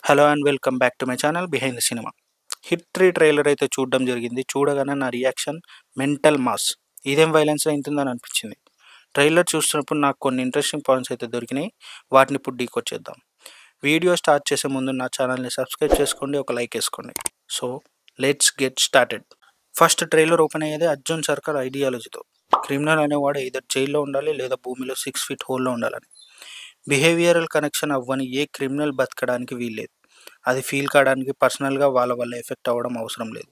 Hello and welcome back to my channel behind the cinema. Hit 3 trailer అయితే చూడడం జరిగింది. చూడగానే నా రియాక్షన్ మెంటల్ మాస్. ఇదేం వైలెన్స్ అయింటుందని అనిపించింది. ట్రైలర్ చూస్తున్నప్పుడు నాకు కొన్ని ఇంట్రెస్టింగ్ పాయింట్స్ అయితే దొరికినాయి. వాటిని ఇప్పుడు డీకొచ్చేద్దాం. వీడియో స్టార్ట్ చేసే ముందు నా ఛానల్ని సబ్స్క్రైబ్ చేసుకోండి, ఒక లైక్ వేసుకోండి. So let's get started. First trailer open అయ్యేది అర్జున్ సర్కార్ ఐడియాలజీతో. క్రిమినల్ అనేవాడు either జైల్లో ఉండాలి లేదా భూమిలో 6 feet హోల్లో ఉండాలని. బిహేవియరల్ కనెక్షన్ అవ్వని ఏ క్రిమినల్ బతకడానికి వీల్లేదు. అది ఫీల్ కావడానికి పర్సనల్గా వాళ్ళ వల్ల ఎఫెక్ట్ అవ్వడం అవసరం లేదు.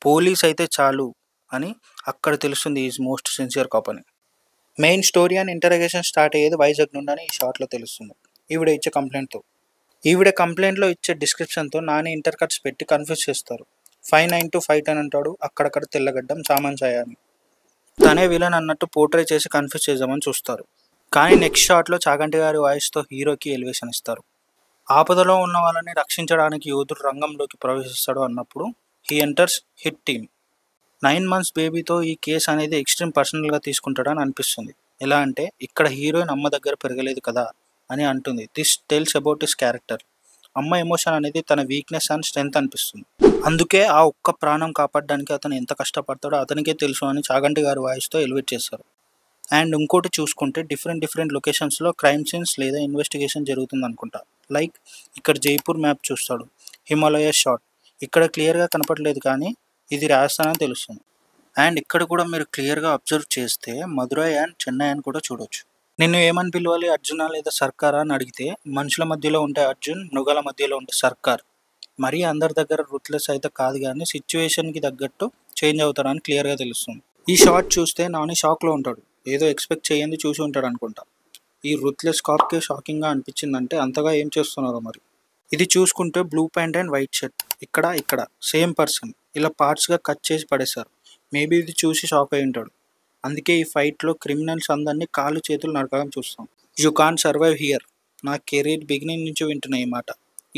పోలీస్ అయితే చాలు అని అక్కడ తెలుస్తుంది ఈజ్ మోస్ట్ సిన్సియర్ కాప్ అని. Main story and interrogation start అయ్యేది వైజాగ్ నుండి అని ఈ షార్ట్లో తెలుస్తుంది. ఈవిడ ఇచ్చే కంప్లైంట్తో. ఈవిడ కంప్లైంట్లో ఇచ్చే డిస్క్రిప్షన్తో నాని ఇంటర్ కట్స్ పెట్టి కన్ఫ్యూజ్ చేస్తారు. 5925 అని అంటాడు, అక్కడక్కడ తెల్లగడ్డం సామాన్ ఛాయ అని. తనే విలన్ అన్నట్టు పోర్ట్రే చేసి కన్ఫ్యూజ్ చేద్దామని చూస్తారు. కానీ నెక్స్ట్ షాట్లో చాగంటి గారి వాయిస్తో హీరోకి ఎలివేషన్ ఇస్తారు. ఆపదలో ఉన్న వాళ్ళని రక్షించడానికి యోధుడు రంగంలోకి ప్రవేశిస్తాడు అన్నప్పుడు he enters hit team. 9 months బేబీతో ఈ కేసు అనేది ఎక్స్ట్రీమ్ పర్సనల్గా తీసుకుంటాడని అనిపిస్తుంది. ఎలా అంటే ఇక్కడ హీరోయిన్ అమ్మ దగ్గర పెరగలేదు కదా అని అంటుంది. This tells about his character. అమ్మ ఎమోషన్ అనేది తన వీక్నెస్ అండ్ స్ట్రెంగ్త్ అనిపిస్తుంది. అందుకే ఆ ఒక్క ప్రాణం కాపాడడానికి అతను ఎంత కష్టపడతాడో అతనికే తెలుసు అని చాగంటి గారి వాయిస్తో ఎలివేట్ చేస్తారు. అండ్ ఇంకోటి చూసుకుంటే డిఫరెంట్ లొకేషన్స్లో క్రైమ్ సీన్స్ లేదా ఇన్వెస్టిగేషన్ జరుగుతుంది అనుకుంటా. లైక్ ఇక్కడ జైపూర్ మ్యాప్ చూస్తాడు, హిమాలయ షాట్ ఇక్కడ క్లియర్గా కనపడలేదు కానీ ఇది రాజస్థాన్ అని తెలుస్తుంది. అండ్ ఇక్కడ కూడా మీరు క్లియర్గా అబ్జర్వ్ చేస్తే మదురై అండ్ చెన్నై అని కూడా చూడొచ్చు. నిన్ను ఏమని పిలవాలి, అర్జునా లేదా సర్కారా అని అడిగితే మనుషుల మధ్యలో ఉంటే అర్జున్, మృగాల మధ్యలో ఉంటే సర్కార్. మరీ అందరి దగ్గర రూత్లెస్ అయితే కాదు కానీ సిచ్యువేషన్కి తగ్గట్టు చేంజ్ అవుతాడని క్లియర్గా తెలుస్తుంది. ఈ షాట్ చూస్తే నాని షాక్లో ఉంటాడు. ఏదో ఎక్స్పెక్ట్ చేయండి చూసి ఉంటాడు అనుకుంటా. ఈ రూత్లెస్ కాప్కే షాకింగ్గా అనిపించిందంటే అంతగా ఏం చేస్తున్నారో మరి. ఇది చూసుకుంటే blue pant and white shirt ఇక్కడ సేమ్ పర్సన్ ఇలా పార్ట్స్గా కట్ చేసి పడేశారు. మేబీ ఇది చూసి షాక్ అయి ఉంటాడు. అందుకే ఈ ఫైట్లో క్రిమినల్స్ అందరినీ కాళ్ళు చేతులు నరకడం చూస్తాం. You can't survive here. నా కెరీర్ బిగినింగ్ నుంచి వింటున్నా ఈ మాట.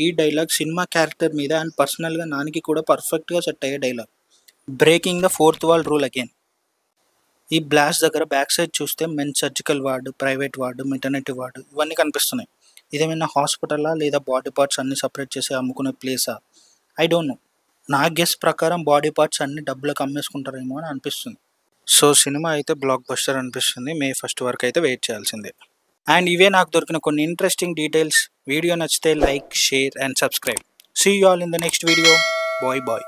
ఈ డైలాగ్ సినిమా క్యారెక్టర్ మీద అండ్ పర్సనల్గా నానికి కూడా పర్ఫెక్ట్గా సెట్ అయ్యే dialogue. Breaking the 4th wall rule again. ఈ బ్లాస్ట్ దగ్గర బ్యాక్ సైడ్ చూస్తే men surgical ward, private ward, maternity ward ఇవన్నీ కనిపిస్తున్నాయి. ఇదేమైనా హాస్పిటలా లేదా బాడీ పార్ట్స్ అన్ని సపరేట్ చేసి అమ్ముకునే ప్లేసా? I don't know. నా గెస్ ప్రకారం బాడీ పార్ట్స్ అన్ని డబ్బులకు అమ్మేసుకుంటారేమో అని అనిపిస్తుంది. సో సినిమా అయితే బ్లాక్ బస్టర్ అనిపిస్తుంది. May 1st వరకు అయితే వెయిట్ చేయాల్సిందే. అండ్ ఇవే నాకు దొరికిన కొన్ని ఇంట్రెస్టింగ్ డీటెయిల్స్. వీడియో నచ్చితే like, share and subscribe. See you all in the next video. Bye.